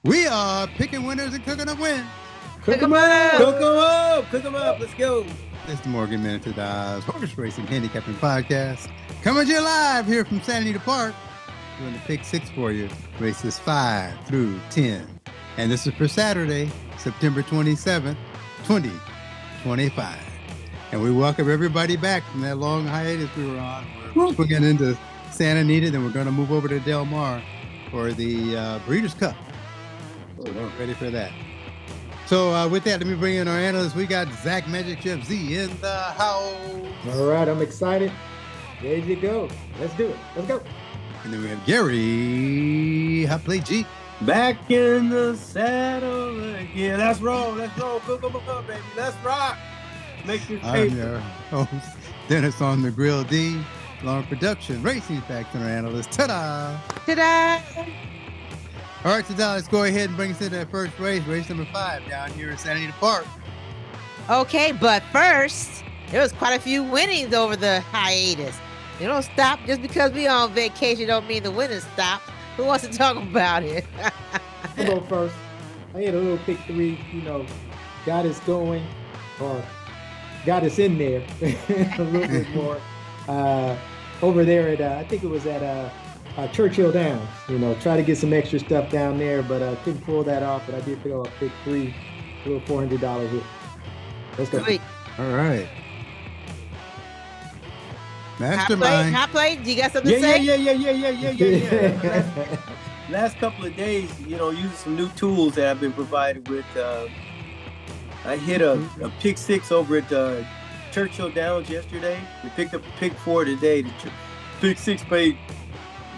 We are picking winners and cooking up wins. Cook 'em up! Cook 'em up! Cook 'em up! Let's go! It's the Morgan MMT'S Horse Racing Handicapping Podcast. Coming to you live here from Santa Anita Park. Doing the pick six for you. Races 5 through 10. And this is for Saturday, September 27th, 2025. And we welcome everybody back from that long hiatus we were on. We're swinging into Santa Anita, then we're going to move over to Del Mar for the Breeders' Cup. So we're ready for that. So with that, let me bring in our analysts. We got Zach Magic Chef Z in the house. All right, I'm excited. Ready to go. Let's do it. Let's go. And then we have Gary Hot Plate G. Back in the saddle again. Let's roll. Let's roll. Cook 'em up, baby. Let's rock. Make your I'm paper. your host, Dennis on the Grill D. Long Production, Racing Factor Analyst. Ta-da! Ta-da! All right, so now let's go ahead and bring us into that first race, race number 5, down here in Santa Anita Park. Okay, but first, there was quite a few winnings over the hiatus. You don't stop just because we on vacation don't mean the winning stops. Who wants to talk about it? I'll go first. I had a little pick 3, got us going, or got us in there a little bit more. Over there at, I think it was at Churchill Downs, try to get some extra stuff down there, but couldn't pull that off. But I did pick up pick 3, a little $400 hit. Let's go. Sweet. All right. Mastermind. Hot plate, do you got something to Yeah. say? Last couple of days, using some new tools that I've been provided with. I hit a pick 6 over at Churchill Downs yesterday. We picked up a pick 4 today. The pick 6 paid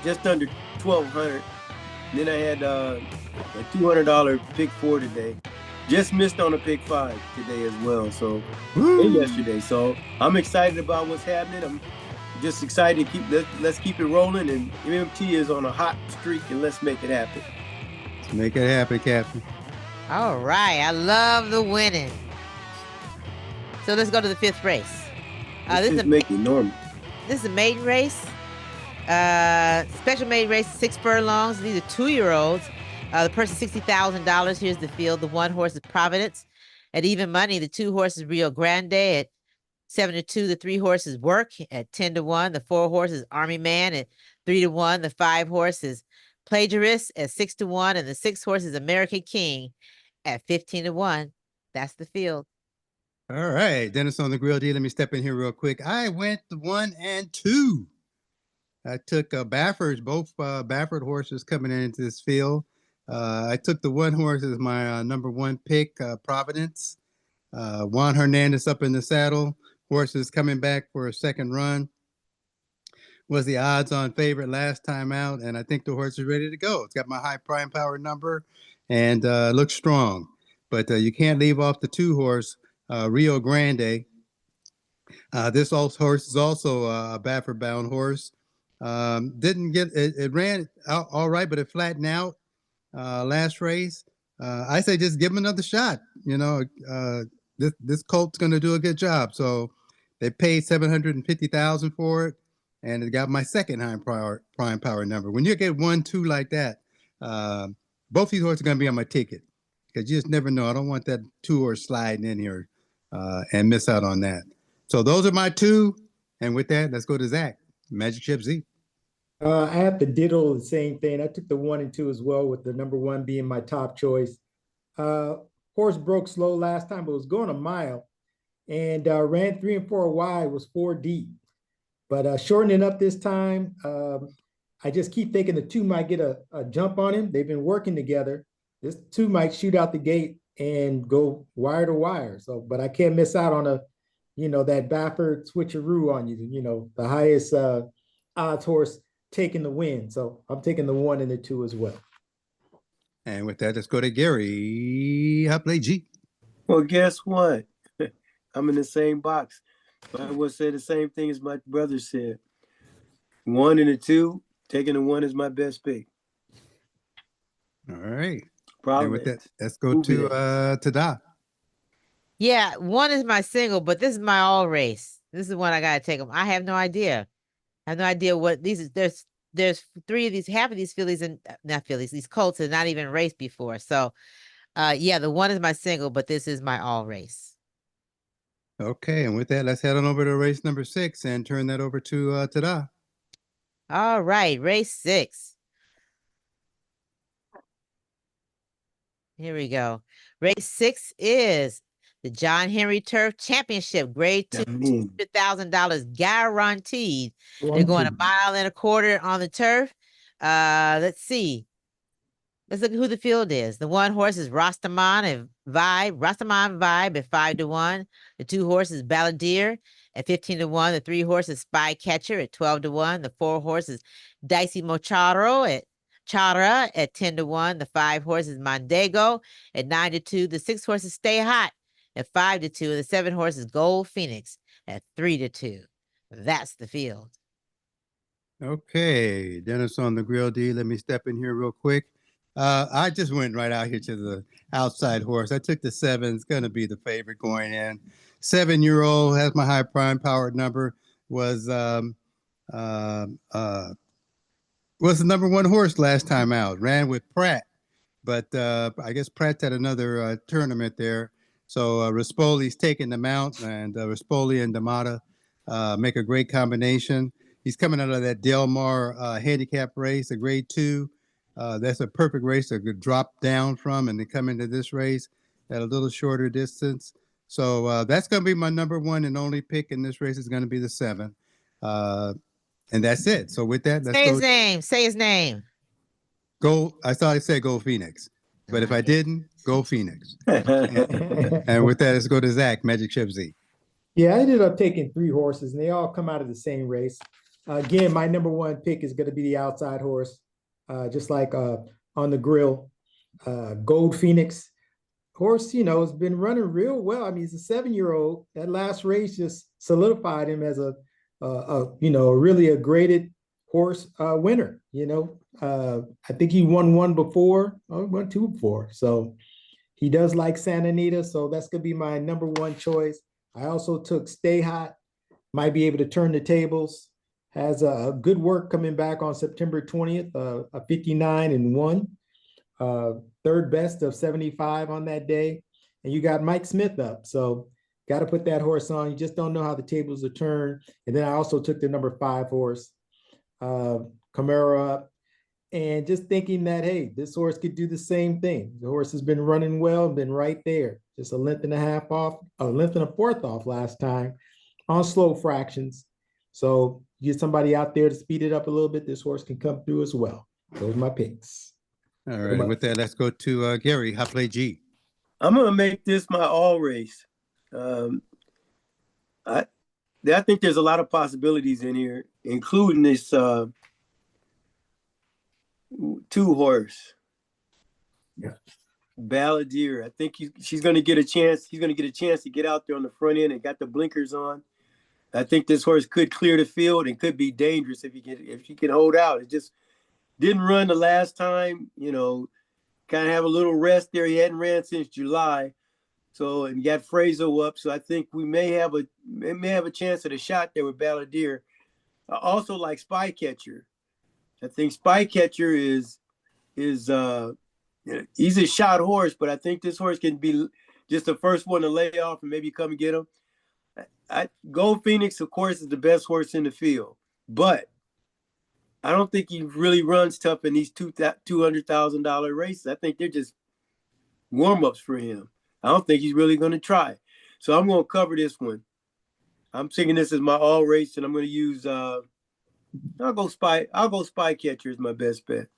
just under $1,200. Then I had a $200 pick 4 today. Just missed on a pick 5 today as well. So and yesterday. So I'm excited about what's happening. I'm just excited to let's keep it rolling. And MMT is on a hot streak, and let's make it happen. Let's make it happen, Captain. All right, I love the winning. So let's go to the 5th race. This is making normal. This is a maiden race. Special maiden race, 6 furlongs. These are 2-year-olds. The person $60,000. Here's the field. The 1 horse is Providence. At even money, the 2 horses Rio Grande at 7-2. The 3 horses Work at 10-1. The 4 horses Army Man at 3-1. The 5 horses Plagiarist at 6-1, and the 6 horses American King at 15-1. That's the field. All right, Dennis on the Grill D. Let me step in here real quick. I went 1 and 2. I took Bafferds, both Baffert horses coming into this field. I took the 1 horse as my number 1 pick, Providence. Juan Hernandez up in the saddle. Horses coming back for a second run. Was the odds-on favorite last time out, and I think the horse is ready to go. It's got my high prime power number and looks strong. But you can't leave off the 2 horse, Rio Grande. This horse is also a Baffert-bound horse. Didn't get it ran out all right, but it flattened out last race. I say just give him another shot. This colt's going to do a good job. So they paid $750,000 for it, and it got my second high prime power number. When you get 1, 2 like that, both these horses are going to be on my ticket, because you just never know. I don't want that 2 horse sliding in here and miss out on that. So those are my 2. And with that, let's go to Zach, Magic Chef Z. I have to diddle the same thing. I took the 1 and 2 as well, with the number 1 being my top choice. Horse broke slow last time, but was going a mile, and ran 3 and 4 wide, was 4 deep. But shortening up this time, I just keep thinking the 2 might get a jump on him. They've been working together. This 2 might shoot out the gate and go wire to wire. So, but I can't miss out on that Baffert switcheroo on you. The highest odds horse taking the win. So I'm taking the 1 and the 2 as well. And with that, let's go to Gary Hot Plate G. Well, guess what? I'm in the same box. I would say the same thing as my brother said. 1 and a 2, taking the 1 is my best pick. All right. Problem. And with that, let's go to Tada. Yeah, 1 is my single, but this is my all race. This is the one I got to take them. I have no idea. I have no idea what these. There's there's three of these, half of these fillies and not fillies, these colts have not even raced before. So, yeah, the one is my single, but this is my all race. Okay, and with that, let's head on over to race number 6 and turn that over to Tada. All right, race 6. Here we go. Race 6 is the John Henry Turf Championship, Grade 2, $200,000 guaranteed. They're going a mile and a quarter on the turf. Let's see. Let's look at who the field is. The one horse is Rastaman and Vibe. Rastaman Vibe at 5-1. The two horses Balladeer at 15-1. The three horses Spy Catcher at 12-1. The four horses Dicey Mocharo at Chara at 10-1. The five horses Mondego at 9-2. The six horses Stay Hot at 5-2. And the seven horses Gold Phoenix at 3-2. That's the field. Okay, Dennis on the grill D. Let me step in here real quick. I just went right out here to the outside horse. I took the 7. It's going to be the favorite going in. 7-year-old has my high prime powered number. Was the number 1 horse last time out. Ran with Pratt, but I guess Pratt's at another tournament there. So Rispoli's taking the mount, and Rispoli and D'Amata make a great combination. He's coming out of that Del Mar handicap race, a grade 2. That's a perfect race to drop down from and then come into this race at a little shorter distance. So that's going to be my number 1 and only pick in this race is going to be the 7. And that's it. So with that, let's Say go. his name. Say his name. Go. I thought I said Go Phoenix, but if I didn't, Go Phoenix. And with that, let's go to Zach, Magic Chip Z. Yeah, I ended up taking 3 horses, and they all come out of the same race. Again, my number 1 pick is going to be the outside horse, just like on the grill. Gold Phoenix horse, has been running real well. I mean, he's a 7-year-old. That last race just solidified him as a really a graded horse winner. I think he won 1 before, or won 2 before. So he does like Santa Anita. So that's going to be my number 1 choice. I also took Stay Hot, might be able to turn the tables. Has a good work coming back on September 20th, a 59-1, third best of 75 on that day. And you got Mike Smith up. So got to put that horse on. You just don't know how the tables will turn. And then I also took the number 5 horse, Camaro up. And just thinking that, hey, this horse could do the same thing. The horse has been running well, been right there. Just a length and a half off, a length and a fourth off last time on slow fractions. So you get somebody out there to speed it up a little bit, this horse can come through as well. Those are my picks. All right. With that, let's go to Gary, Hot Play G. I'm going to make this my all race. I think there's a lot of possibilities in here, including this 2 horse. Yeah. Balladeer. I think she's going to get a chance. He's going to get a chance to get out there on the front end and got the blinkers on. I think this horse could clear the field and could be dangerous if she can hold out. It just didn't run the last time, kind of have a little rest there. He hadn't ran since July. So, and got Frazo up. So I think we may have a chance at a shot there with Balladeer. I also like Spy Catcher. I think Spy Catcher is he's a shot horse, but I think this horse can be just the first one to lay off and maybe come and get him. Gold Phoenix, of course, is the best horse in the field, but I don't think he really runs tough in these $200,000 races. I think they're just warm-ups for him. I don't think he's really going to try. So I'm going to cover this one. I'm thinking this is my all race, and I'm going to use I'll go Spy Catcher is my best bet.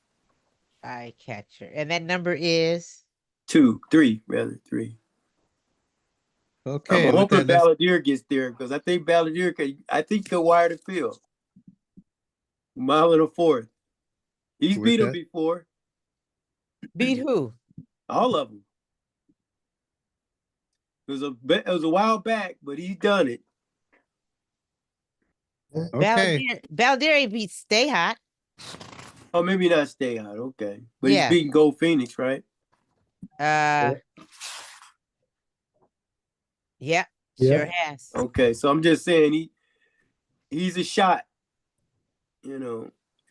Spy Catcher. And that number is 3. Okay. I'm hoping Balladeer gets there because I think Balladeer he'll wire the field. Mile and a fourth. He's beat him before. Beat who? All of them. It was a while back, but he's done it. Okay. Balladeer beat Stay Hot. Oh, maybe not Stay Hot. Okay, but he's beating Gold Phoenix, right? Yeah, sure has. Okay, so I'm just saying he's a shot,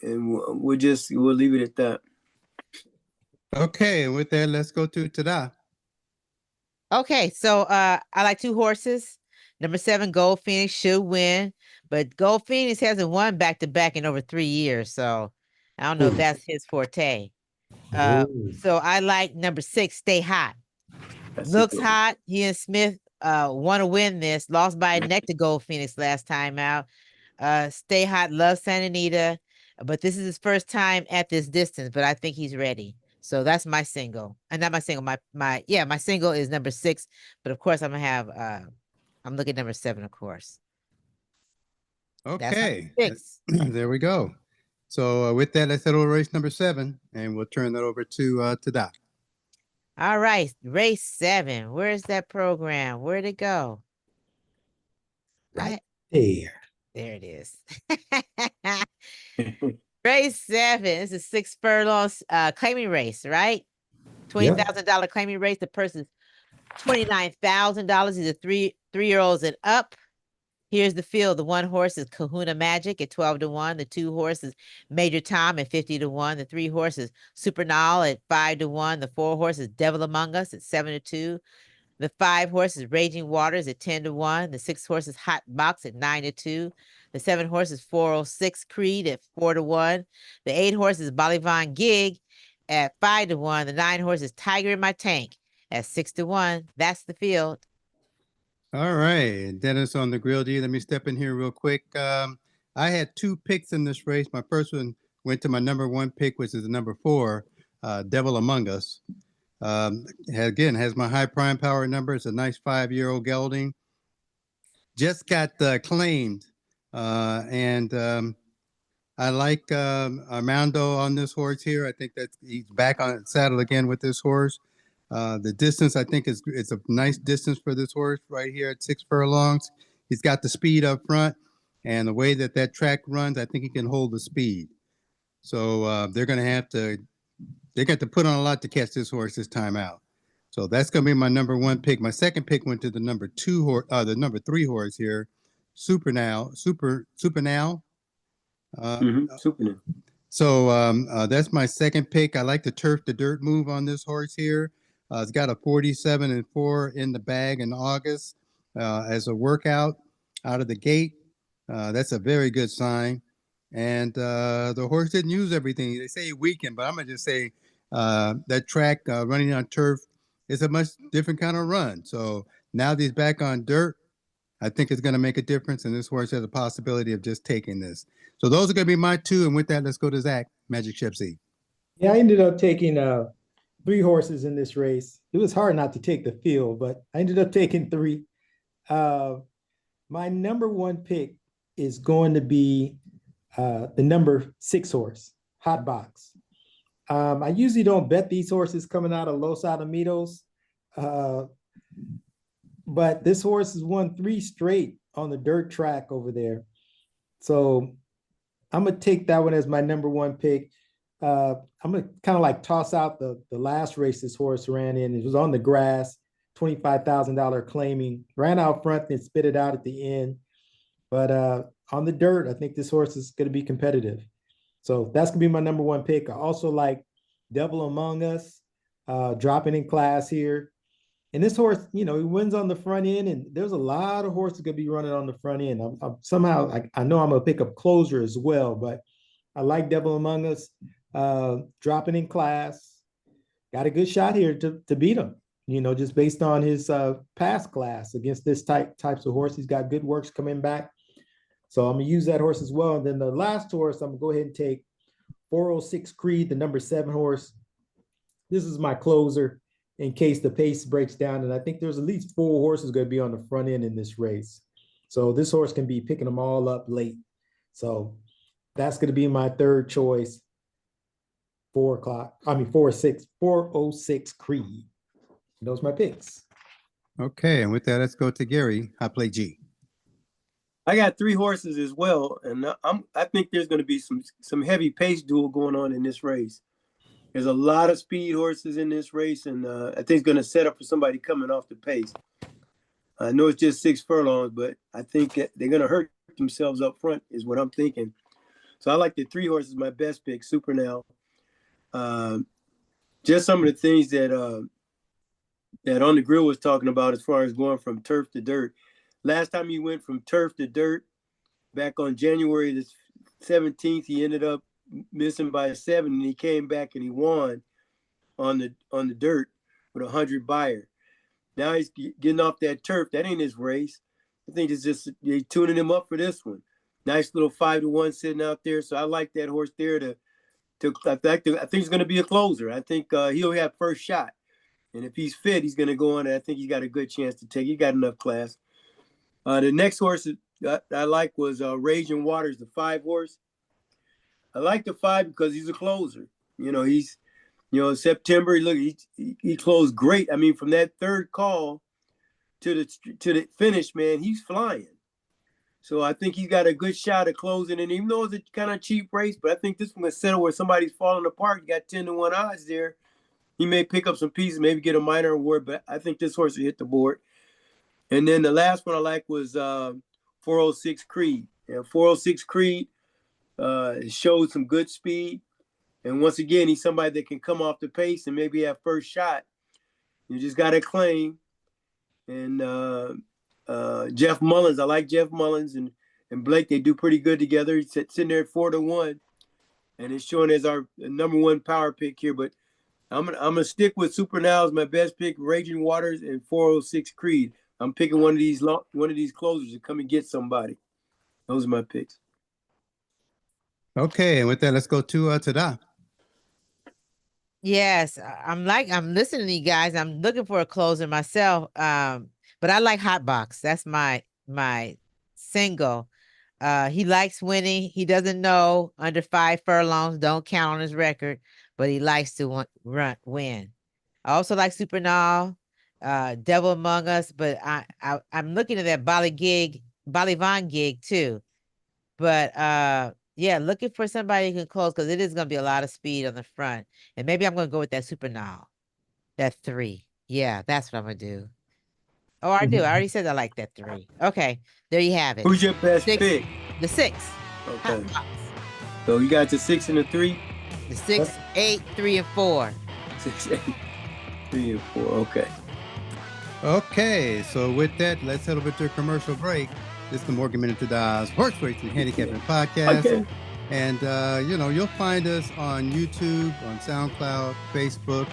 and we'll leave it at that. Okay, and with that, let's go to Tada. Okay, so I like 2 horses. Number 7, Gold Phoenix should win, but Gold Phoenix hasn't won back to back in over 3 years, so I don't know if that's his forte. Ooh. So I like number 6, Stay Hot. That's Looks it. hot. He and Smith want to win this. Lost by a neck to Gold Phoenix last time out. Stay Hot loves Santa Anita, but this is his first time at this distance, but I think he's ready. So that's my single. And not my single, my single is number 6, but of course I'm gonna have I'm looking at number 7, of course. That's my Okay, 6. there we go. So with that, let's head over to race number 7, and we'll turn that over to Tada. All right, race 7. Where's that program? Where'd it go? Right there. There it is. Race 7. This is 6 furlongs claiming race, right? $20,000 claiming race. The person's $29,000. These are three-year-olds and up. Here's the field. The 1 horse is Kahuna Magic at 12-1. The 2 horses, Major Tom at 50-1. The 3 horses, Super Nal at 5-1. The 4 horses, Devil Among Us at 7-2. The 5 horses, Raging Waters at 10-1. The 6 horses, Hot Box at 9-2. The 7 horses, 406 Creed at 4-1. The 8 horses, Bolivon Gig at 5-1. The 9 horses, Tiger in My Tank at 6-1. That's the field. All right, Dennis on the Grill D. Let me step in here real quick. I had 2 picks in this race. My first one went to my number 1 pick, which is the number 4, Devil Among Us. Again, has my high prime power number. It's a nice 5-year-old gelding. Just got claimed, and I like Armando on this horse here. I think that he's back on saddle again with this horse. The distance, I think, it's a nice distance for this horse right here at 6 furlongs. He's got the speed up front, and the way that track runs, I think he can hold the speed. So they're going to have to put on a lot to catch this horse this time out. So that's going to be my number 1 pick. My second pick went to the number 2 horse, the number 3 horse here, Super Now. Super Now. So that's my second pick. I like the turf the dirt move on this horse here. It's got a 47-4 in the bag in August as a workout out of the gate. That's a very good sign. And the horse didn't use everything. They say he weakened, but I'm going to just say that track running on turf is a much different kind of run. So now that he's back on dirt, I think it's going to make a difference. And this horse has a possibility of just taking this. So those are going to be my 2. And with that, let's go to Zach, Magic Chip Z. Yeah, I ended up taking 3 horses in this race. It was hard not to take the field, but I ended up taking 3. My number 1 pick is going to be the number 6 horse, Hot Box. I usually don't bet these horses coming out of Los Alamitos, but this horse has won 3 straight on the dirt track over there. So I'm going to take that one as my number 1 pick. I'm going to kind of like toss out the last race this horse ran in. It was on the grass, $25,000 claiming, ran out front and spit it out at the end. But on the dirt, I think this horse is going to be competitive. So that's going to be my number 1 pick. I also like Devil Among Us, dropping in class here. And this horse, he wins on the front end, and there's a lot of horses going to be running on the front end. I'm somehow, I know I'm going to pick up Closer as well, but I like Devil Among Us, dropping in class. Got a good shot here to beat him, just based on his past class against this types of horse. He's got good works coming back. So I'm going to use that horse as well. And then the last horse, I'm going to go ahead and take 406 Creed, the number 7 horse. This is my closer in case the pace breaks down. And I think there's at least 4 horses going to be on the front end in this race. So this horse can be picking them all up late. So that's going to be my 3rd choice. 406 Creed. Those are my picks. Okay, and with that, let's go to Gary, Hot Play G. I got 3 horses as well, and I think there's going to be some heavy pace duel going on in this race. There's a lot of speed horses in this race, and I think it's going to set up for somebody coming off the pace. I know it's just 6 furlongs, but I think they're going to hurt themselves up front is what I'm thinking. So I like the 3 horses, my best pick, Super Now. Just some of the things that that On the Grill was talking about as far as going from turf to dirt. Last time he went from turf to dirt, back on January the 17th, he ended up missing by 7, and he came back and he won on the dirt with 100 buyer. Now he's getting off that turf. That ain't his race. I think it's just they tuning him up for this one. Nice little 5-1 sitting out there. So I like that horse there to I think he's going to be a closer. I think he'll have first shot. And if he's fit, he's going to go on. And I think he's got a good chance to take. He got enough class. The next horse I like was Raging Waters, the 5 horse. I like the 5 because he's a closer. He's September. He closed great. I mean, from that third call to the finish, man, he's flying. So I think he's got a good shot at closing. And even though it's a kind of cheap race, but I think this one's settle where somebody's falling apart. You got 10-1 odds there. He may pick up some pieces, maybe get a minor award, but I think this horse will hit the board. And then the last one I like was 406 Creed. And 406 Creed showed some good speed. And once again, he's somebody that can come off the pace and maybe have first shot. You just got to claim. And Jeff Mullins, I like Jeff Mullins and Blake. They do pretty good together. He's sitting there at 4-1. And it's showing as our number 1 power pick here. But I'm gonna stick with Super Now as my best pick, Raging Waters and 406 Creed. I'm picking one of these closers to come and get somebody. Those are my picks. Okay, and with that, let's go to Tada. Yes, I'm listening to you guys. I'm looking for a closer myself. But I like Hot Box. That's my single. He likes winning. He doesn't know under 5 furlongs don't count on his record, but he likes to win. I also like Super Now, Devil Among Us, but I'm looking at that Bolivon gig too. But yeah, looking for somebody who can close because it is going to be a lot of speed on the front. And maybe I'm going to go with that Super Now, that 3. Yeah, that's what I'm going to do. Oh, I do. I already said I like that 3. Okay, there you have it. Who's your best pick? The 6. Okay. So you got the 6 and the 3? The 6, 8, 3, and 4. 6, 8, 3, and 4. Okay. Okay, so with that, let's head over to a commercial break. This is the Morgan Minute to Dodge Horse Racing Handicapping Podcast. Okay. And, you'll find us on YouTube, on SoundCloud, Facebook,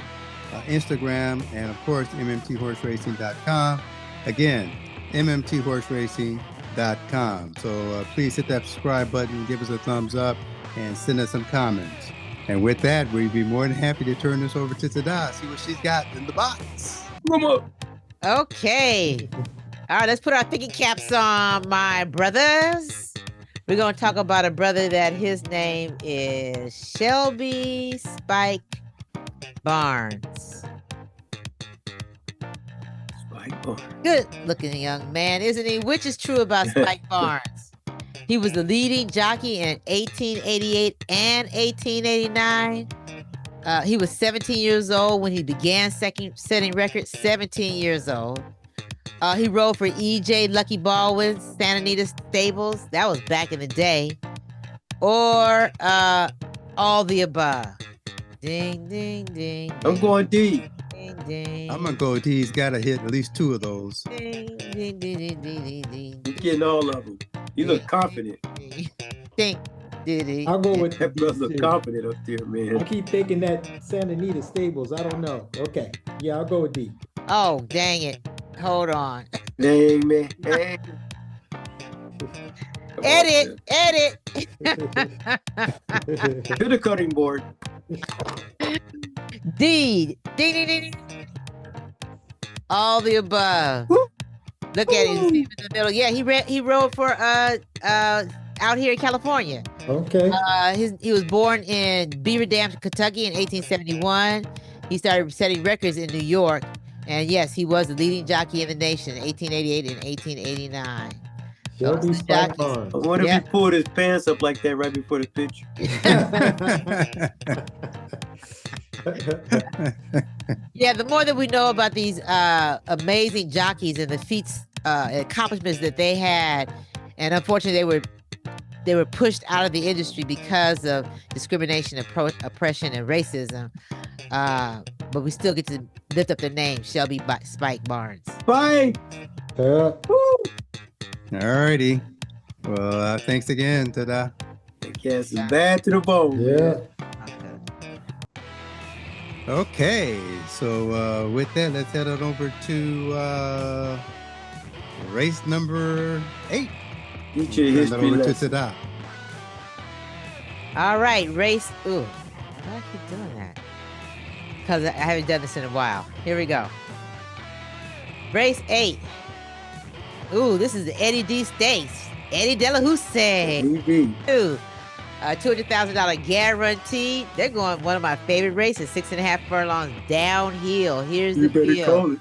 Instagram, and, of course, MMTHorseRacing.com. Again, MMTHorseRacing.com. So please hit that subscribe button, give us a thumbs up, and send us some comments. And with that, we'd be more than happy to turn this over to Tada, see what she's got in the box. Come on. Okay. All right, let's put our thinking caps on, my brothers. We're going to talk about a brother that his name is Shelby Spike Barnes. Spike Barnes. Good looking young man, isn't he? Which is true about Spike Barnes. He was the leading jockey in 1888 and 1889. He was 17 years old when he began setting records, 17 years old. He rode for E.J. Lucky Baldwin's Santa Anita Stables. That was back in the day. Or all the above. Ding, ding, ding. I'm going D. Ding, ding. I'm going to go D. He's got to hit at least 2 of those. Ding, ding, ding, ding, ding, ding. You're getting all of them. You look confident. Ding, ding, ding. I'll go with that brother look confident up there, man. I keep thinking that Santa Anita Stables. I don't know. Okay. Yeah, I'll go with D. Oh, dang it. Hold on. Dang, man. Dang. Edit. To the cutting board. D. Ding, ding, ding. All the above. Woo. Look at him in the middle. Yeah, he rode for out here in California. Okay. He was born in Beaver Dam, Kentucky in 1871. He started setting records in New York. And yes, he was the leading jockey in the nation in 1888 and 1889. Shelby Spike Barnes. I wonder if he pulled his pants up like that right before the picture. Yeah, the more that we know about these amazing jockeys and the feats, accomplishments that they had, and unfortunately they were they were pushed out of the industry because of discrimination, oppression, and racism. But we still get to lift up the name Shelby Spike Barnes. Bye. Yeah. Woo. All righty. Well, thanks again to the. That cat's bad to the bone. Yeah. Man. Okay, so with that, let's head on over to race number 8. Get your Turn that history over to lesson. Tada. All right, race. Ooh, why do I keep doing that? Because I haven't done this in a while. Here we go. Race 8. Ooh, this is the Eddie D Stakes. Eddie Delahousse. Ooh, $200,000 guarantee. They're going one of my favorite races, 6.5 furlongs downhill. Here's You the better field. call it.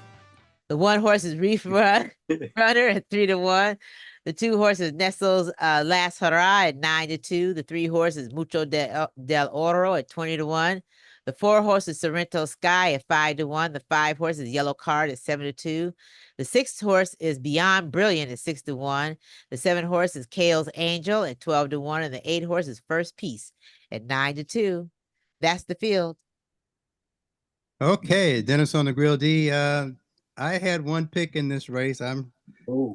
The one horse is Reef Runner at 3-1. The 2 horses Nestle's Last Hurrah at 9-2. The 3 horses Mucho del Oro at 20-1. The 4 horses Sorrento Sky at 5-1. The 5 horses Yellow Card at 7-2. The 6th horse is Beyond Brilliant at 6-1. The 7 horse is Kale's Angel at 12-1. And the 8 horse is First Piece at 9-2. That's the field. Okay, Dennis on the Grill D. I had one pick in this race.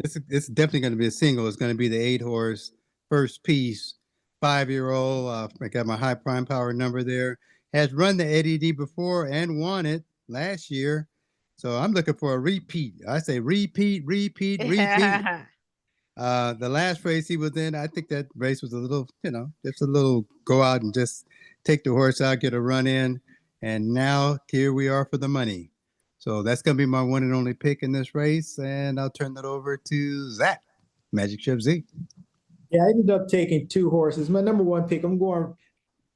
It's definitely going to be a single. It's going to be the 8 horse First Piece, 5-year-old. I got my high prime power number there. Has run the Eddie D before and won it last year. So I'm looking for a repeat. I say repeat. The last race he was in, I think that race was a little, just a little go out and just take the horse out, get a run in. And now here we are for the money. So that's going to be my one and only pick in this race. And I'll turn that over to Zach, Magic Chip Z. Yeah, I ended up taking 2 horses. My number 1 pick, I'm going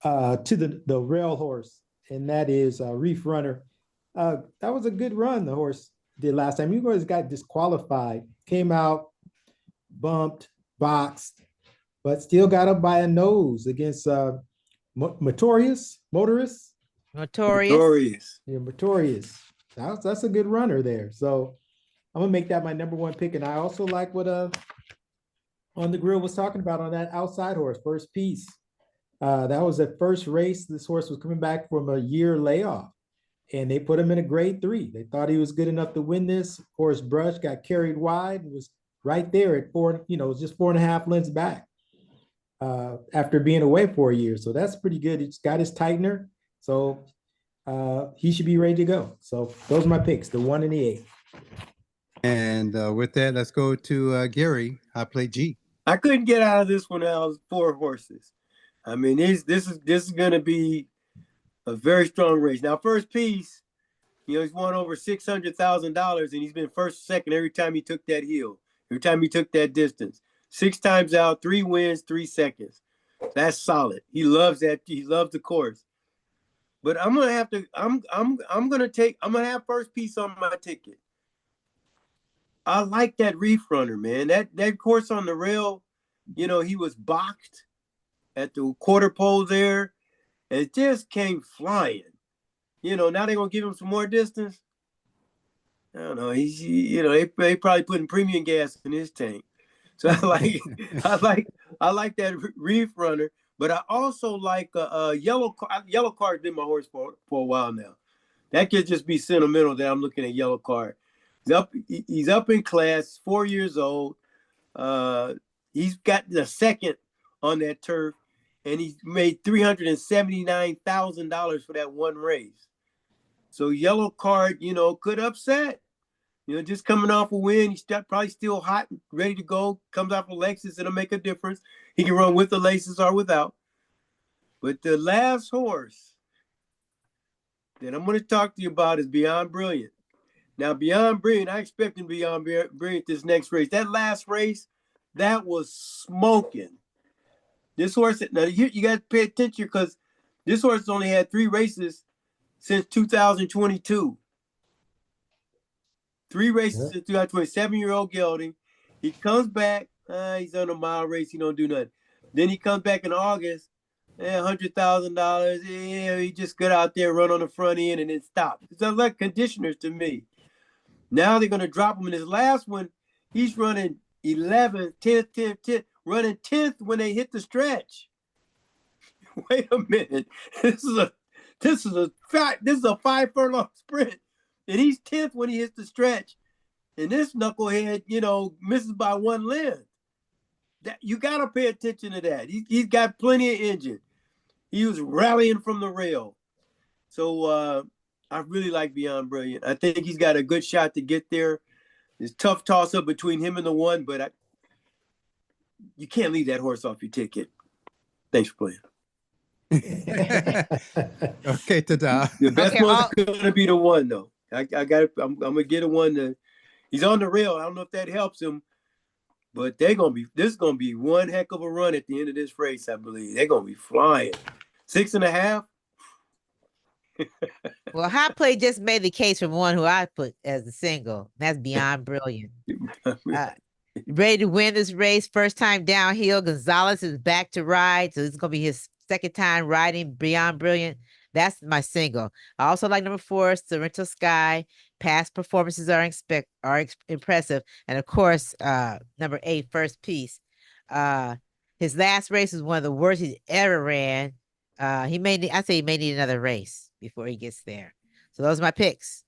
to the rail horse, and that is Reef Runner. That was a good run the horse did last time. You guys got disqualified, came out, bumped, boxed, but still got up by a nose against Motorious. Notorious. Yeah, Motorious. That's a good runner there. So I'm gonna make that my number 1 pick. And I also like what On the Grill was talking about on that outside horse, First Piece. That was the first race. This horse was coming back from a year layoff, and they put him in a grade 3. They thought he was good enough to win this. Horse Brush got carried wide and was right there at 4, just 4.5 lengths back after being away for a year. So that's pretty good. He's got his tightener. So he should be ready to go. So those are my picks, the 1 and the 8. And with that, let's go to Gary, High Plate G. I couldn't get out of this one. I was 4 horses. I mean, this is going to be a very strong race. Now, First Piece, he's won over $600,000, and he's been first, second every time he took that hill, every time he took that distance. 6 times out, 3 wins, 3 seconds. That's solid. He loves that. He loves the course. But I'm gonna have to. I'm gonna have First Piece on my ticket. I like that Reef Runner, man. That course on the rail, he was boxed at the quarter pole there, and it just came flying. Now they're gonna give him some more distance. I don't know. They probably putting premium gas in his tank. So I like that Reef Runner, but I also like Yellow Card. Been my horse for a while now. That could just be sentimental that I'm looking at Yellow Card. He's up in class, 4 years old. He's got the second on that turf, and he's made $379,000 for that one race. So Yellow Card, could upset. Just coming off a win, he's probably still hot, ready to go. Comes off a Lexus, it'll make a difference. He can run with the laces or without. But the last horse that I'm going to talk to you about is Beyond Brilliant. Now, Beyond Brilliant, I expect him Beyond Brilliant this next race. That last race, that was smoking. This horse, now you got to pay attention because this horse only had 3 races since 2022. 3 races since 2020. 7-year-old gelding. He comes back. He's on a mile race. He don't do nothing. Then he comes back in August. $100,000. He just got out there, run on the front end, and then stop. It's like conditioners to me. Now they're going to drop him in his last one. He's running 11, 10, 10, 10. running 10th when they hit the stretch. Wait a minute. This is a 5 furlong sprint. And he's 10th when he hits the stretch. And this knucklehead, misses by 1 length. You got to pay attention to that. He's got plenty of engine. He was rallying from the rail. So I really like Beyond Brilliant. I think he's got a good shot to get there. It's tough toss-up between him and the 1, but you can't leave that horse off your ticket. Thanks for playing. Okay, ta-da. The best one's going to be the 1, though. I'm going to get a 1. He's on the rail. I don't know if that helps him, but this is going to be one heck of a run at the end of this race, I believe. They're going to be flying. 6.5. Well, Hot Play just made the case for one who I put as the single. That's Beyond Brilliant. Ready to win this race. First time downhill. Gonzalez is back to ride. So it's going to be his second time riding Beyond Brilliant. That's my single. I also like number 4, Sorrento Sky. Past performances are impressive. And of course, number 8, First Piece. His last race was one of the worst he's ever ran. He may need another race before he gets there. So those are my picks.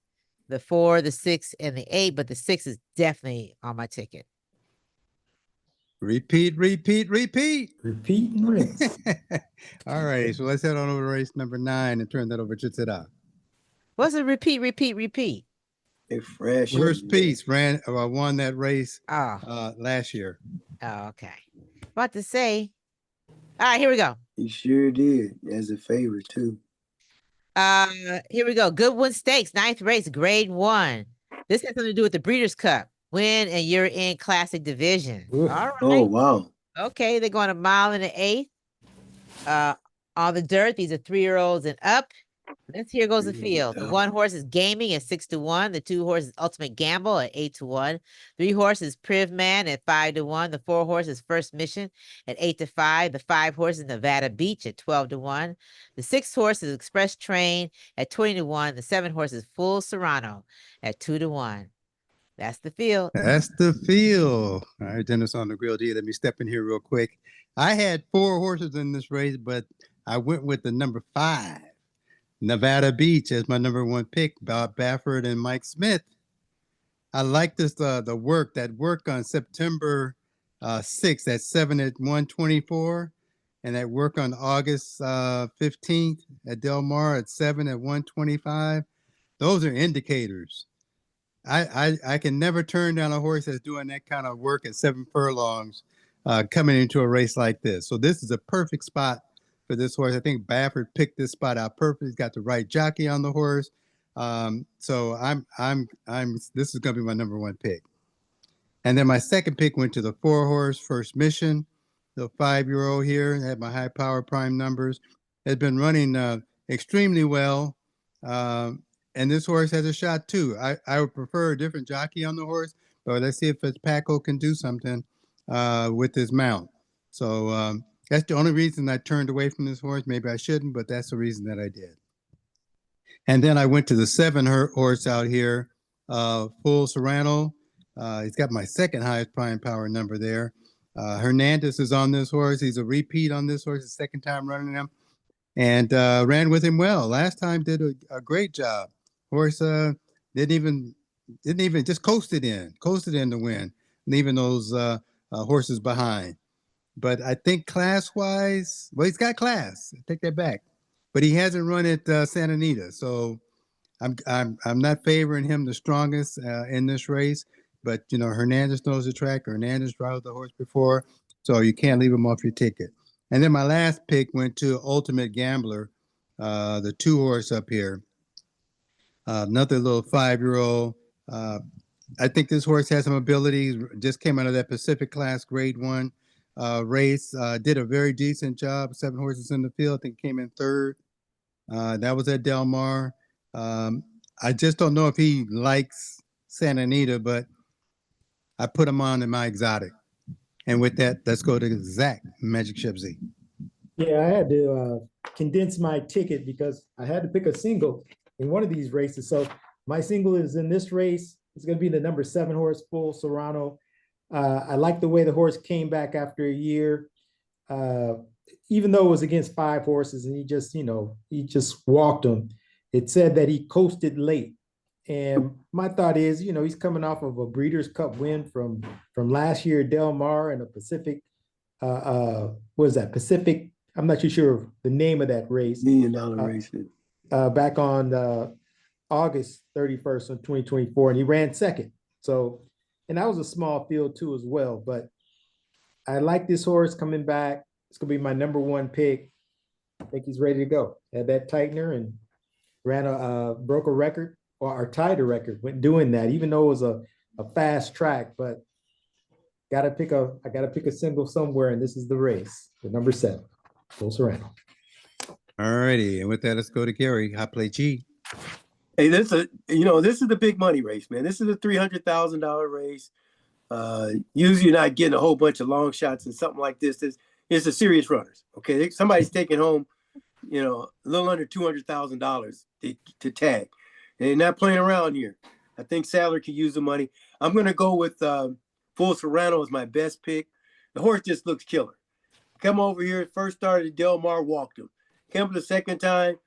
The 4, the 6, and the 8, but the 6 is definitely on my ticket. Repeat. Repeat and rinse. All right, so let's head on over to race number 9 and turn that over to Tada. What's a repeat? They're fresh. First Piece won that race last year. Oh, okay. About to say. All right, here we go. He sure did, as a favorite too. Here we go. Goodwin Stakes, 9th race, grade 1. This has something to do with the Breeders' Cup. Win and you're in Classic Division. All right. Oh, wow. Okay, they're going 1 mile and an 1/8. On the dirt, these are 3-year-olds and up. Here goes the field. The 1 horse is Gaming at 6-1. The 2 horses Ultimate Gamble at 8-1. 3 horses Priv Man at 5-1. The 4 horses First Mission at 8-5. The 5 horses Nevada Beach at 12-1. The 6 horses Express Train at 20-1. The 7 horses Full Serrano at 2-1. That's the field. That's the field. All right, Dennis on the Grill D. Let me step in here real quick. I had 4 horses in this race, but I went with the number 5. Nevada Beach as my number 1 pick, Bob Baffert and Mike Smith. I like this, that work on September 6th at 7 at 124, and that work on August 15th at Del Mar at 7 at 125. Those are indicators. I can never turn down a horse that's doing that kind of work at 7 furlongs coming into a race like this. So this is a perfect spot for this horse. I think Baffert picked this spot out perfect. He's got the right jockey on the horse. So this is going to be my number 1 pick. And then my second pick went to the 4 horse First Mission, the 5-year-old here. Had my high power prime numbers. Has been running extremely well. And this horse has a shot too. I would prefer a different jockey on the horse, but let's see if Paco can do something with his mount. So that's the only reason I turned away from this horse. Maybe I shouldn't, but that's the reason that I did. And then I went to the 7 horse out here, Full Serrano. He's got my second highest prime power number there. Hernandez is on this horse. He's a repeat on this horse, the second time running him, and ran with him well. Last time did a great job. Horse didn't even just coasted in to win, leaving those horses behind. But I think class-wise, well, he's got class. I take that back. But he hasn't run at Santa Anita, so I'm not favoring him the strongest in this race. But Hernandez knows the track. Hernandez rode the horse before, so you can't leave him off your ticket. And then my last pick went to Ultimate Gambler, the 2 horse up here. Another little 5-year-old. I think this horse has some abilities. Just came out of that Pacific Class Grade 1 race. Did a very decent job. 7 horses in the field. I think came in 3rd. That was at Del Mar. I just don't know if he likes Santa Anita, but I put him on in my exotic. And with that, let's go to Zach, Magic Ship Z. Yeah, I had to condense my ticket because I had to pick a single in one of these races. So my single is in this race. It's going to be the number 7 horse, Full Serrano. I like the way the horse came back after a year. Even though it was against 5 horses and he just walked them, it said that he coasted late. And my thought is, he's coming off of a Breeders' Cup win from last year at Del Mar and a Pacific, what is that? Pacific, I'm not too sure of the name of that race. $1 million race. Back on August 31st of 2024, and he ran second. So, and that was a small field too as well. But I like this horse coming back. It's gonna be my number 1 pick. I think he's ready to go. Had that tightener and broke a record or tied a record when doing that, even though it was a fast track. But I gotta pick a single somewhere, and this is the race, the number 7, Full Serrano. All righty, and with that, let's go to Gary. Hot play G. Hey, this is the big money race, man. This is a $300,000 race. Usually you're not getting a whole bunch of long shots and something like this. It's a serious runners. Okay, somebody's taking home, a little under $200,000 to tag. And they're not playing around here. I think Sadler could use the money. I'm gonna go with Full Serrano as my best pick. The horse just looks killer. Come over here, first started at Del Mar, walked him. Came for the second time,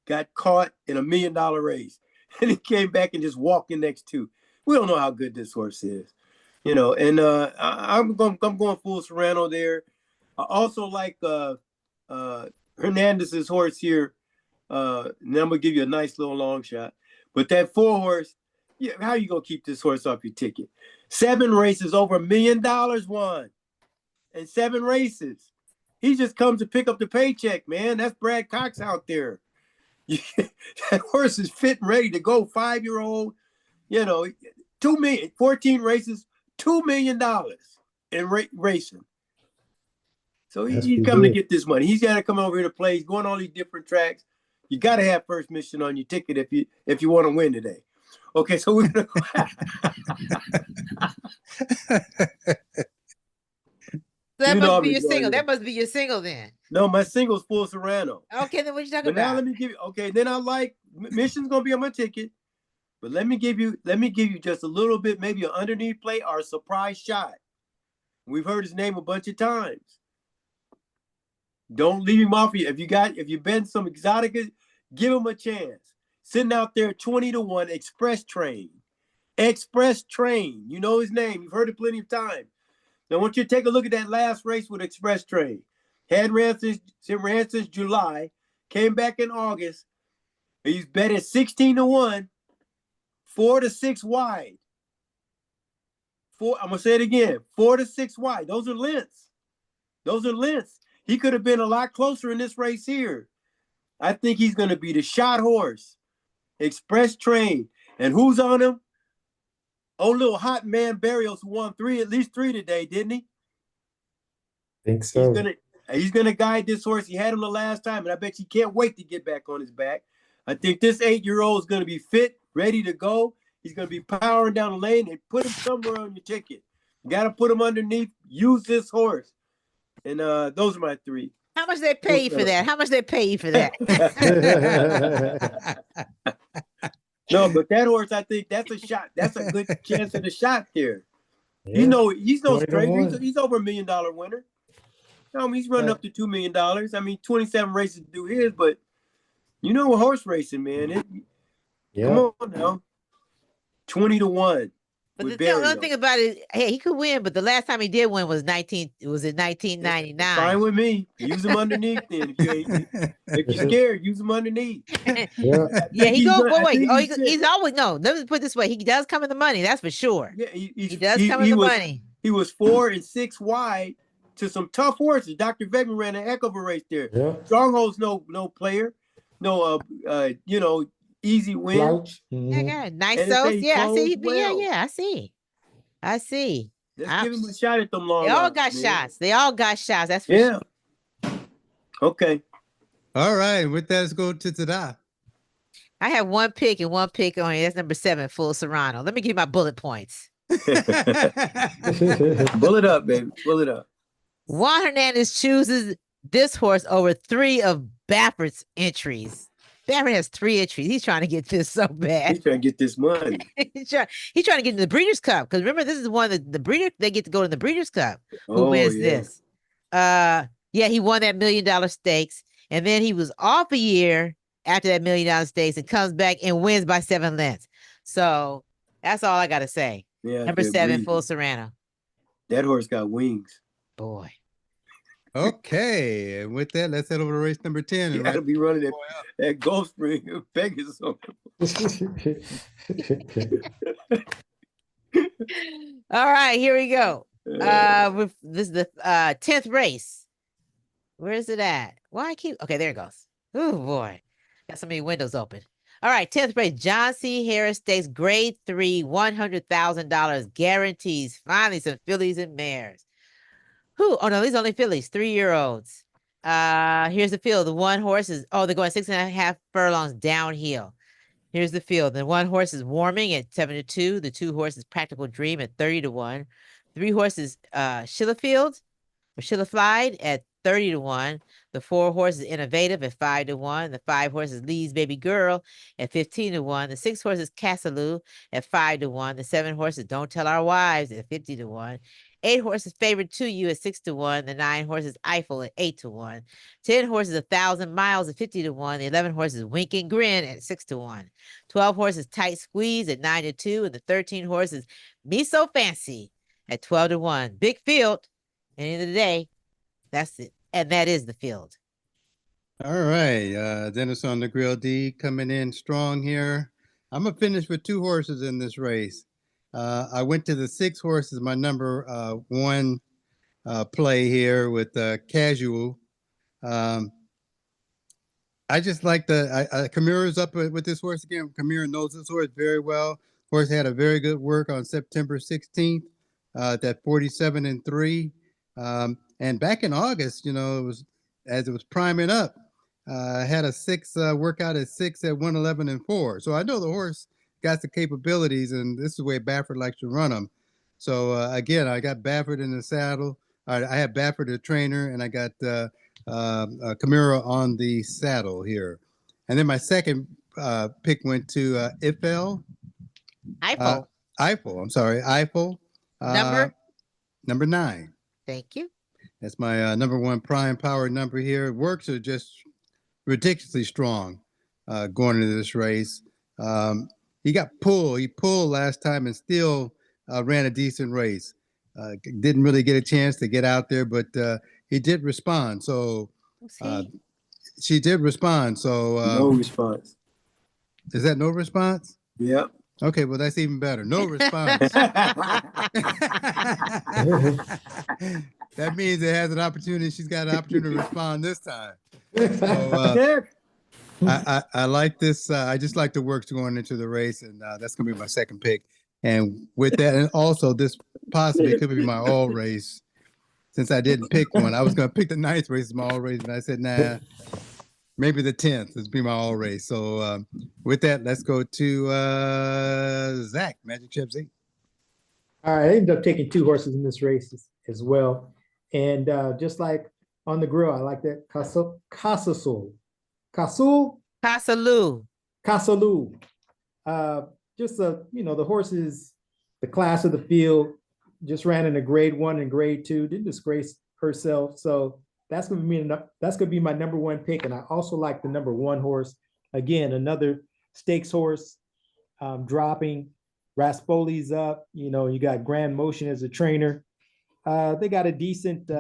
got caught in $1 million race. And he came back and just walked in next 2. We don't know how good this horse is. And I'm going Full Serrano there. I also like Hernandez's horse here. And I'm gonna give you a nice little long shot. But that 4 horse, how you gonna keep this horse off your ticket? 7 races, over $1 million won. And 7 races. He just comes to pick up the paycheck, man. That's Brad Cox out there. That horse is fit and ready to go. 5-year-old, 2 million, 14 races, $2 million in racing. So he's coming to get this money. He's got to come over here to play. He's going on all these different tracks. You got to have first mission on your ticket if you want to win today. Okay, so we're gonna. That must be your single. That must be your single then. No, my single's Full Serrano. Okay, then what you talking about? Now let me give you. Okay, then I like Mission's gonna be on my ticket, but let me give you just a little bit, maybe an underneath play or a surprise shot. We've heard his name a bunch of times. Don't leave him off you. If you've been some exotica, give him a chance. Sitting out there 20-1, Express Train. Express Train. You know his name. You've heard it plenty of times. Now I want you to take a look at that last race with Express Train. Had ran since July, came back in August. He's bet at 16-1, 4 to 6 wide. I'm gonna say it again, 4 to 6 wide. Those are lengths. He could have been a lot closer in this race here. I think he's gonna be the shot horse. Express Train. And who's on him? Oh, little hot man Barrios, who won at least three today, didn't he? Think so. He's gonna guide this horse. He had him the last time, and I bet you can't wait to get back on his back. I think this 8-year-old is gonna be fit, ready to go. He's gonna be powering down the lane, and put him somewhere on your ticket. You gotta put him underneath. Use this horse. And those are my 3. How much they pay you for that? No, but that horse, I think that's a shot. That's a good chance at a shot there. Yeah. He's no stranger. He's over $1 million winner. He's running up to $2 million. 27 races to do his, but horse racing, man. Come on now. 20-1. But the other thing about it, hey, he could win, but the last time he did win was in 1999. Fine with me. Use him underneath then. If you're scared, use him underneath. He's always let me put it this way. He does come in the money, that's for sure. Yeah, he does come in the money. He was 4 and 6 wide to some tough horses. Dr. Vegman ran a heck of a race there. Yeah. Stronghold's no player, no easy win. Mm-hmm. Yeah, nice sauce. Yeah, I see. Well. Yeah, I see. Let's give him a shot at them long. They all got shots. That's for sure. Okay. All right. With that, let's go to Tada. I have one pick only. That's number 7, Full Serrano. Let me give you my bullet points. Pull it up, baby. Pull it up. Juan Hernandez chooses this horse over 3 of Baffert's entries. Baffert has 3 entries. He's trying to get this so bad. He's trying to get this money. he's trying to get in the Breeders' Cup because remember this is the one that the breeder they get to go to the Breeders' Cup. Who Oh, wins yeah. this? Yeah, he won that $1 million stakes, and then he was off a year after that $1 million stakes and comes back and wins by 7 lengths. So that's all I gotta say. Yeah, Number they're 7, breeding. Full Serrano. That horse got wings. Boy. Okay, and with that, let's head over to race number 10. You And gotta right, be running that Gulf Spring Vegas. All right, here we go. This is the 10th race. Where is it at? Why I keep okay, there it goes. Oh boy. Got so many windows open. All right, 10th race. John C. Harris Stakes, grade 3, $100,000 guarantees. Finally, some fillies and mares. Who? Oh no, these are only fillies, 3-year-olds. Here's the field. The one horse is they're going 6.5 furlongs downhill. Here's the field. The one horse is Warming at 7-2. The 2 horses Practical Dream at 30-1. 3 horses Schillerfield or Schillerflied at 30-1. The 4 horses Innovative at 5-1. The 5 horses Lee's Baby Girl at 15-1. The 6 horses Cassaloo at 5-1. The 7 horses Don't Tell Our Wives at 50-1. 8 horses Favored to You at 6-1. The 9 horses Eiffel at 8-1. 10 horses 1,000 Miles at 50-1. The 11 horses Wink and Grin at 6-1. 12 horses Tight Squeeze at 9-2. And the 13 horses Me So Fancy at 12-1. Big field. At the end of the day, that's it. And that is the field. all right, Dennis on the Grill D coming in strong here. I'm gonna finish with 2 horses in this race. I went to the 6 horses, my number 1 play here with Casual. I just like Kamira's up with this horse again. Kamira knows this horse very well. Horse had a very good work on September 16th, at 47-3. And back in August, it was as it was priming up, had a 6 workout at 6 at 111-4. So I know the horse got the capabilities, and this is the way Baffert likes to run them. So again, I got Baffert in the saddle. I have Baffert the trainer, and I got Kamira on the saddle here. And then my second pick went to Eiffel. Eiffel. I'm sorry, Eiffel. Number 9. Thank you. That's my number 1 prime power number here. Works are just ridiculously strong going into this race. He got pulled. He pulled last time and still ran a decent race. Didn't really get a chance to get out there, but he did respond. So she did respond. So no response. Is that no response? Yep. Okay, well, that's even better. No response. That means it has an opportunity. She's got an opportunity to respond this time. So, I like this. I just like the works going into the race, and that's going to be my second pick. And with that, and also this possibly could be my all race. Since I didn't pick one, I was going to pick the 9th race as my all race, and I said, nah, maybe the 10th is be my all race. So with that, let's go to Zach, Magic Chip Z. All right, I ended up taking 2 horses in this race as well. And just like on the grill, I like that Casaloo. Just the horses, the class of the field, just ran in a grade 1 and grade 2, didn't disgrace herself. So that's gonna be my number 1 pick. And I also like the number 1 horse. Again, another stakes horse, dropping. Raspoli's up. You got Grand Motion as a trainer. They got a decent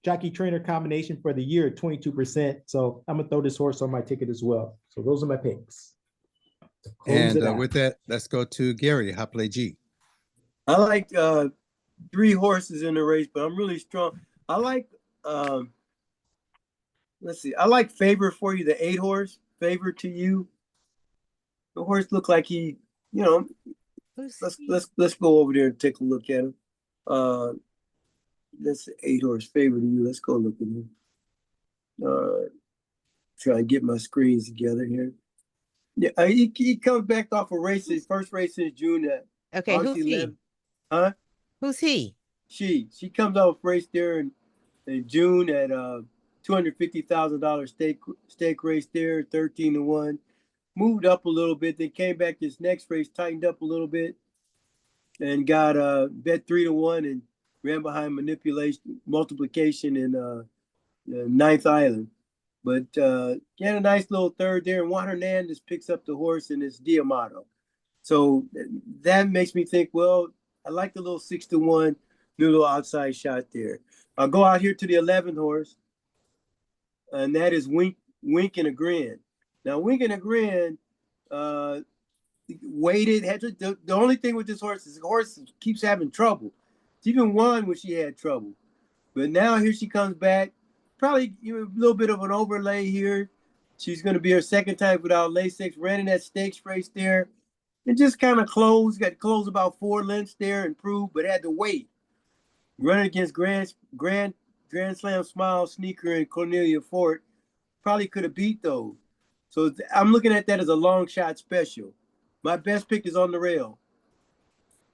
jockey trainer combination for the year at 22%. So I'm gonna throw this horse on my ticket as well. So those are my picks. And with that, let's go to Gary, Hopley G. I like 3 horses in the race, but I'm really strong. I like let's see. I like Favor for You, the 8 horse, Favor to You. The horse looked like he, let's go over there and take a look at him. That's the 8 horse, Favor to You. Let's go look at him. Try and get my screens together here. Yeah, he comes back off a race, his first race in June. Okay, who's he? Huh? Who's he? She comes off a race there in June at $250,000 stake race there, 13-1. moved up a little bit. Then came back this next race, tightened up a little bit, and got bet 3-1 and ran behind multiplication in Ninth Island. But had a nice little third there, and Juan Hernandez picks up the horse and it's Diamato. So that makes me think, well, I like the little 6-1, new little outside shot there. I'll go out here to the 11th horse, and that is Wink and a Grin. Now, Wink and a Grin waited. The only thing with this horse is the horse keeps having trouble. She even won when she had trouble. But now here she comes back. Probably a little bit of an overlay here. She's going to be her second time without Lasix. Ran in that stakes race there. And just kind of closed. Got to close about 4 lengths there and prove, but had to wait. Running against Grand Slam Smile, Sneaker, and Cornelia Fort. Probably could have beat those. So I'm looking at that as a long shot special. My best pick is On the Rail.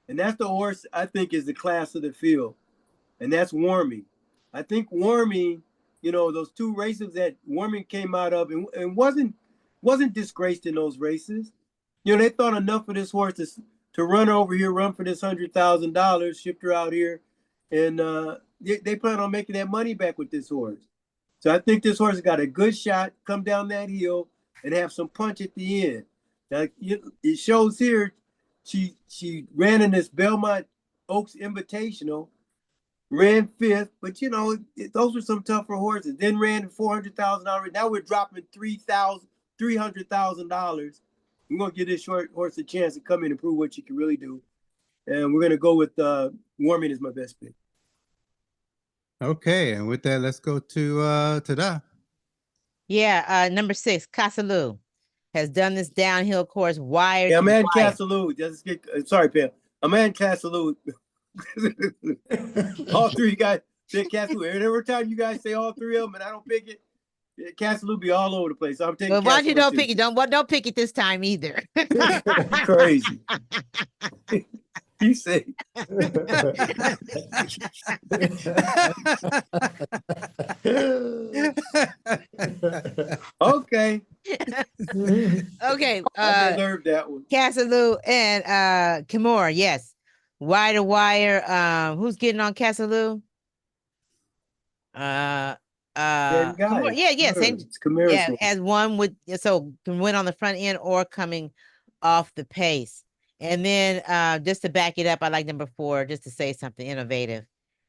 And that's the horse I think is the class of the field. And that's Warming. I think Warming, those 2 races that Warming came out of and wasn't disgraced in those races. They thought enough of this horse to run over here, run for this $100,000, shipped her out here. And they plan on making that money back with this horse. So I think this horse got a good shot, come down that hill, and have some punch at the end. Now, it shows here she ran in this Belmont Oaks Invitational, ran 5th, but those were some tougher horses. Then ran $400,000. Now we're dropping $300,000. We're gonna give this short horse a chance to come in and prove what she can really do. And we're gonna go with Warming as my best pick. Okay, and with that, let's go to Tada. Yeah, number 6, Casalou has done this downhill course wired. Yeah, I'm adding Casalou. Sorry, Pam. I'm adding Casalou. All 3 guys say Casalou. Every time you guys say all 3 of them and I don't pick it, Casalou be all over the place. So I'm taking. Well, why you don't pick it? Don't pick it this time either. Crazy. You say. Okay. Okay. I deserve that one. Casalou and Kimura, yes. Wire to wire. Who's getting on Casalou? Same Kimura, guy. same. It's Kimura. Yeah, as one would, so can win on the front end or coming off the pace. And then just to back it up, I like number 4, just to say something innovative.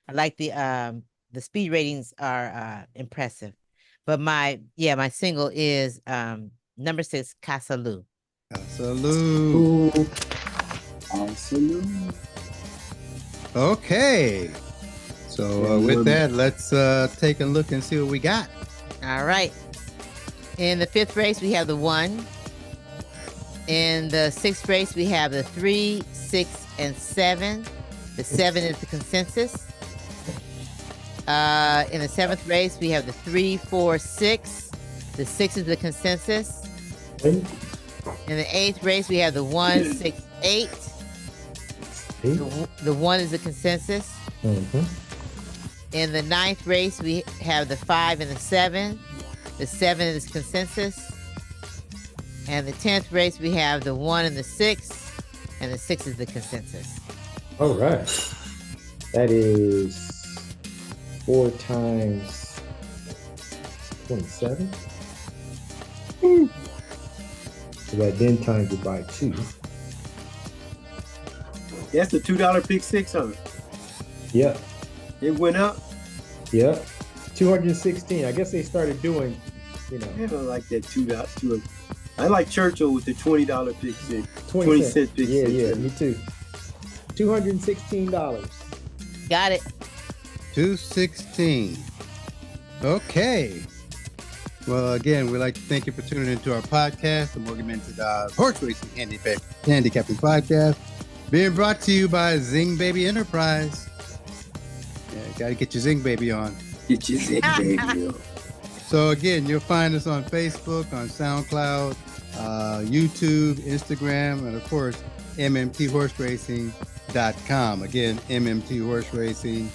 I like the speed ratings are impressive. But my single is number 6, Casalou. Casalou. Okay. So with that, let's take a look and see what we got. All right. In the 5th race, we have the 1. In the 6th race, we have the 3, 6, and 7. The 7 is the consensus. In the 7th race, we have the 3, 4, 6. The 6 is the consensus. In the 8th race, we have the 1, 6, 8. The 1 is the consensus. Mm-hmm. In the 9th race, we have the 5 and the 7. The 7 is consensus. And the 10th race, we have the 1 and the 6. And the 6 is the consensus. All right. That is 4 times 27. So that then times it by 2. That's the $2 pick 6 on it. Yep. It went up. Yep. 216. I guess they started doing, I don't like that $2. I like Churchill with the $20 pick 6. 20 cent pick 6. Yeah, me too. $216. Got it. 216. Okay. Well, again, we'd like to thank you for tuning into our podcast, the Morgan Minted Horse Racing Handicapping Podcast, being brought to you by Zing Baby Enterprise. Yeah, got to get your Zing Baby on. Get your Zing Baby on. So again, you'll find us on Facebook, on SoundCloud, YouTube, Instagram, and of course, MMTHorseRacing.com. Again, MMTHorseRacing.com.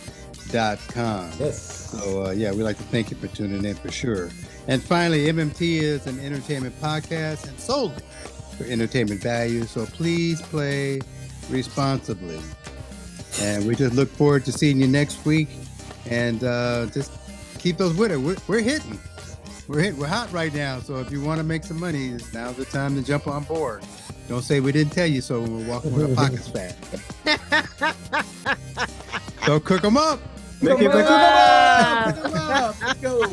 Yes. So, yeah, we'd like to thank you for tuning in for sure. And finally, MMT is an entertainment podcast and solely for entertainment value. So please play responsibly. And we just look forward to seeing you next week. And just keep those with it. We're hitting. We're hot right now. So if you want to make some money, now's the time to jump on board. Don't say we didn't tell you so when we're walking with our pockets fat. So cook them up. Make it Cook 'em up. Cook 'em up. Let's go.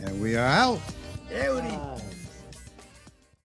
And we are out. Howdy. Ah.